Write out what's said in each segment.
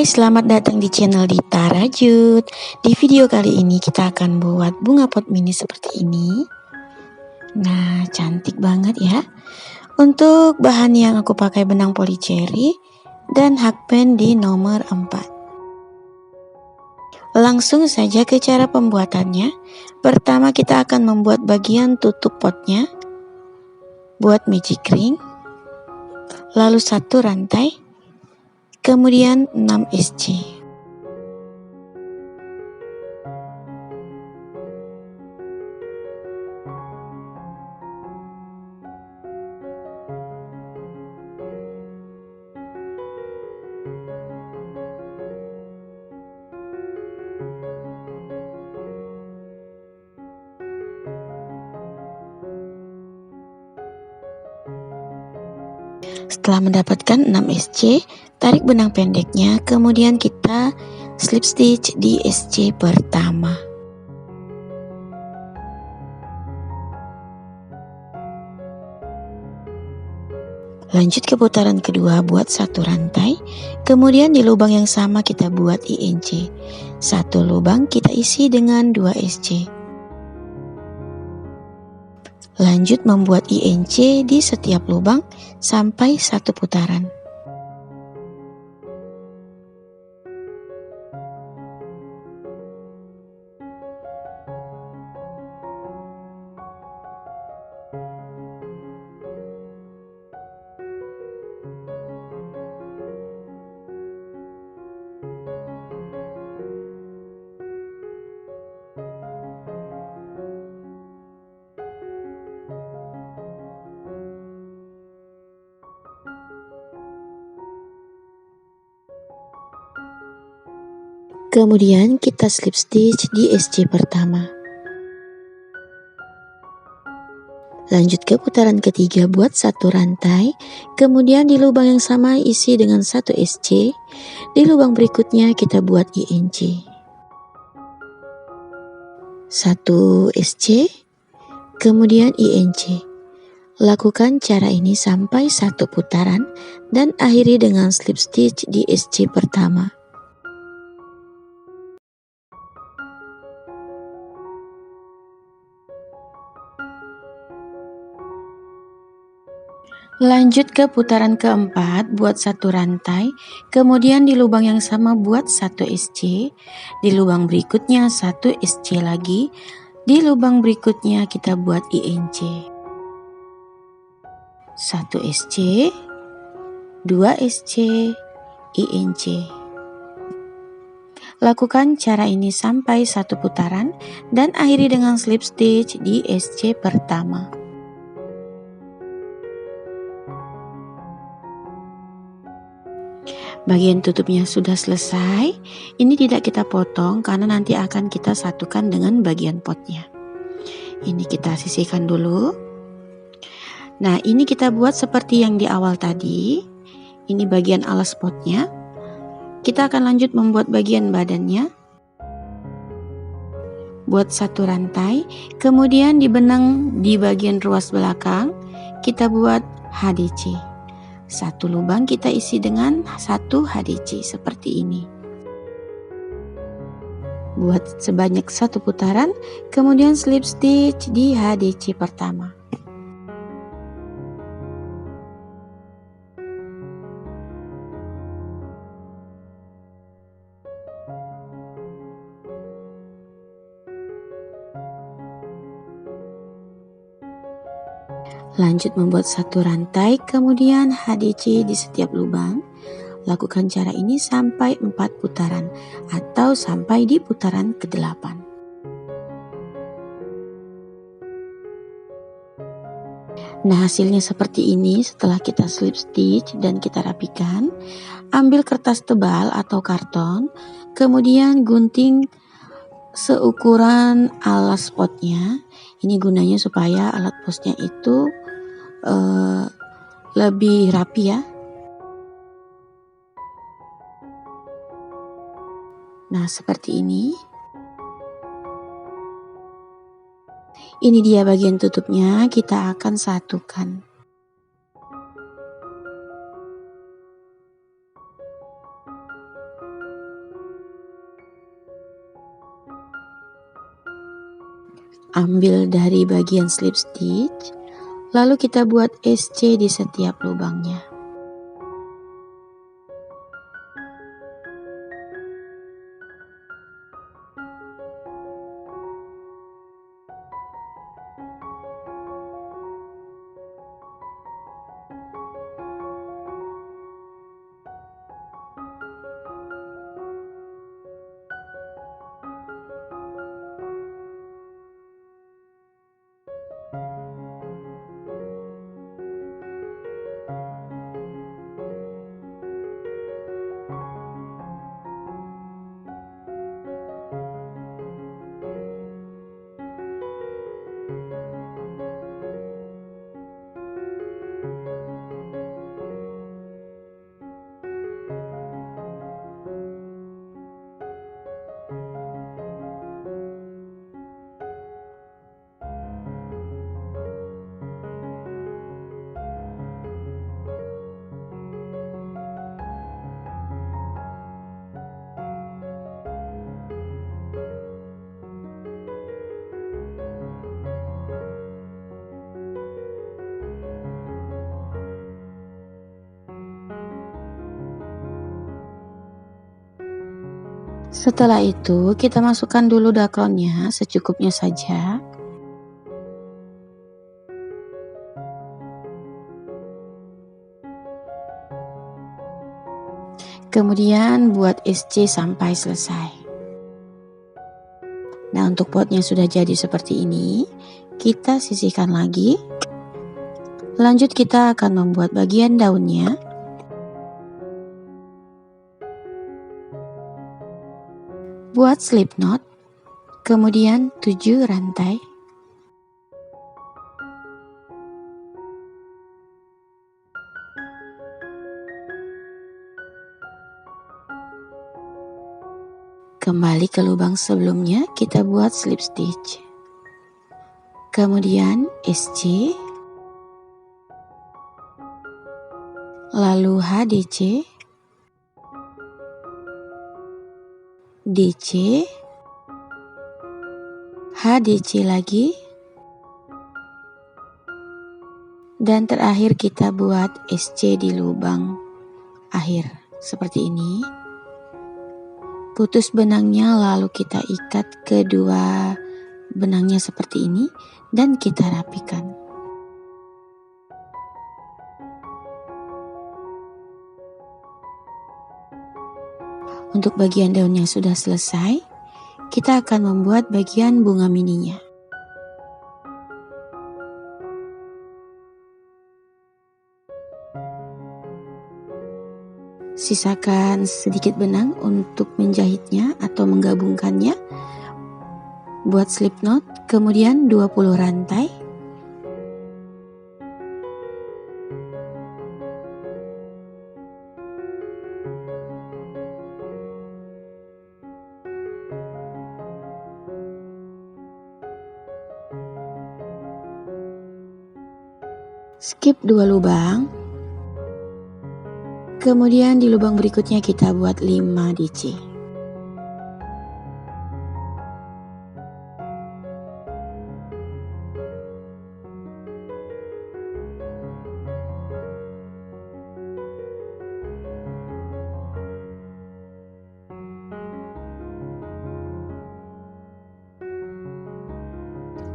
Selamat datang di channel Dita Rajut. Di video kali ini kita akan buat bunga pot mini seperti ini. Nah, cantik banget ya. Untuk bahan yang aku pakai benang polycherry dan hakpen di nomor 4. Langsung saja ke cara pembuatannya. Pertama kita akan membuat bagian tutup potnya. Buat magic ring. Lalu 1 rantai. Kemudian 6 SC. Setelah mendapatkan 6 SC, tarik benang pendeknya, kemudian kita slip stitch di SC pertama. Lanjut ke putaran kedua, buat 1 rantai, kemudian di lubang yang sama kita buat INC. 1 lubang kita isi dengan 2 SC. Lanjut membuat INC di setiap lubang sampai 1 putaran. Kemudian kita slip stitch di SC pertama. Lanjut ke putaran ketiga, buat 1 rantai, kemudian di lubang yang sama isi dengan 1 SC. Di lubang berikutnya kita buat INC. 1 SC, kemudian INC. Lakukan cara ini sampai 1 putaran dan akhiri dengan slip stitch di SC pertama. Lanjut ke putaran keempat, buat 1 rantai, kemudian di lubang yang sama buat 1 SC, di lubang berikutnya 1 SC lagi, di lubang berikutnya kita buat INC. 1 SC, 2 SC, INC. Lakukan cara ini sampai 1 putaran dan akhiri dengan slip stitch di SC pertama. Bagian tutupnya sudah selesai. Ini tidak kita potong karena nanti akan kita satukan dengan bagian potnya. Ini kita sisihkan dulu. Nah, ini kita buat seperti yang di awal tadi. Ini bagian alas potnya. Kita akan lanjut membuat bagian badannya. Buat 1 rantai, kemudian di benang di bagian ruas belakang kita buat HDC. 1 lubang kita isi dengan 1 HDC seperti ini. Buat sebanyak 1 putaran, kemudian slip stitch di HDC pertama. Lanjut membuat 1 rantai, kemudian HDC di setiap lubang. Lakukan cara ini sampai 4 putaran atau sampai di putaran ke-8. Nah, hasilnya seperti ini setelah kita slip stitch dan kita rapikan. Ambil kertas tebal atau karton, kemudian gunting seukuran alas potnya. Ini gunanya supaya alat posnya itu lebih rapi ya. Nah, seperti ini. Ini dia bagian tutupnya, kita akan satukan. Ambil dari bagian slip stitch, lalu kita buat SC di setiap lubangnya. Setelah itu kita masukkan dulu dakronnya secukupnya saja. Kemudian buat SC sampai selesai. Nah, untuk potnya sudah jadi seperti ini, kita sisihkan lagi. Lanjut kita akan membuat bagian daunnya. Buat slip knot, kemudian 7 rantai. Kembali ke lubang sebelumnya, kita buat slip stitch. Kemudian SC, lalu HDC, DC, HDC lagi, dan terakhir kita buat SC di lubang akhir seperti ini. Putus benangnya lalu kita ikat kedua benangnya seperti ini dan kita rapikan. Untuk bagian daunnya sudah selesai, kita akan membuat bagian bunga mininya. Sisakan sedikit benang untuk menjahitnya atau menggabungkannya. Buat slip knot, kemudian 20 rantai. Skip 2 lubang. Kemudian di lubang berikutnya kita buat 5 DC.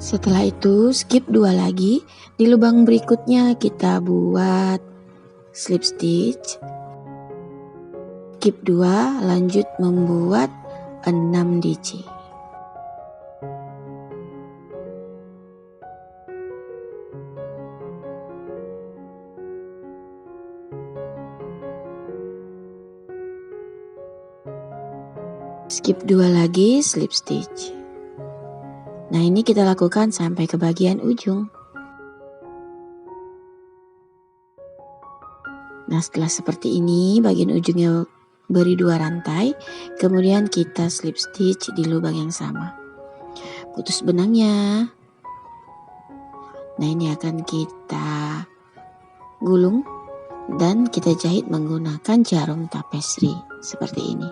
Setelah itu skip 2 lagi. Di lubang berikutnya kita buat slip stitch. Skip 2, lanjut membuat 6 DC. Skip 2 lagi, slip stitch. Nah, ini kita lakukan sampai ke bagian ujung. Nah, setelah seperti ini, bagian ujungnya beri 2 rantai, kemudian kita slip stitch di lubang yang sama. Putus benangnya. Nah, ini akan kita gulung dan kita jahit menggunakan jarum tapestry seperti ini.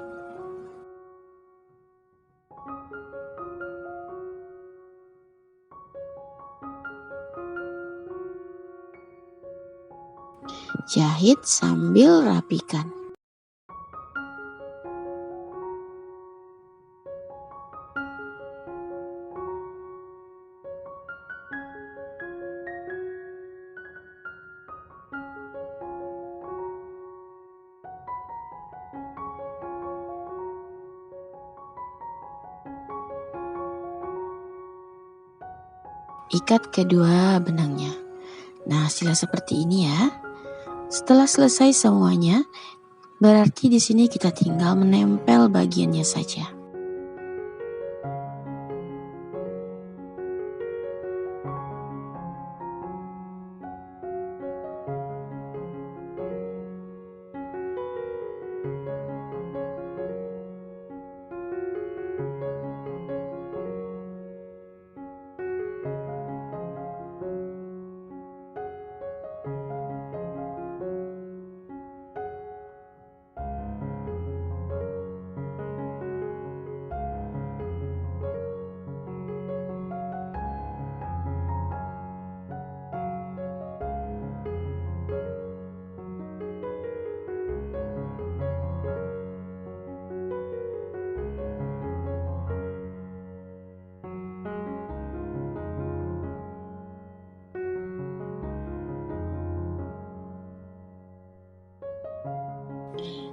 Jahit sambil rapikan. Ikat kedua benangnya. Nah, hasilnya seperti ini ya. Setelah selesai semuanya, berarti di sini kita tinggal menempel bagiannya saja.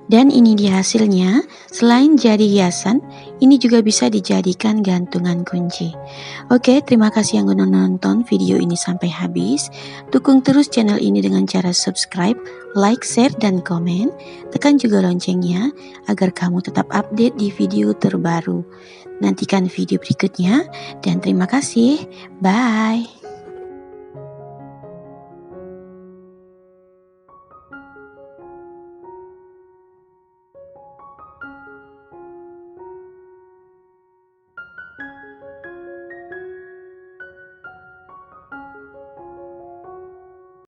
Dan ini dia hasilnya. Selain jadi hiasan, ini juga bisa dijadikan gantungan kunci. Oke, terima kasih yang udah nonton video ini sampai habis. Dukung terus channel ini dengan cara subscribe, like, share, dan komen. Tekan juga loncengnya agar kamu tetap update di video terbaru. Nantikan video berikutnya dan terima kasih. Bye.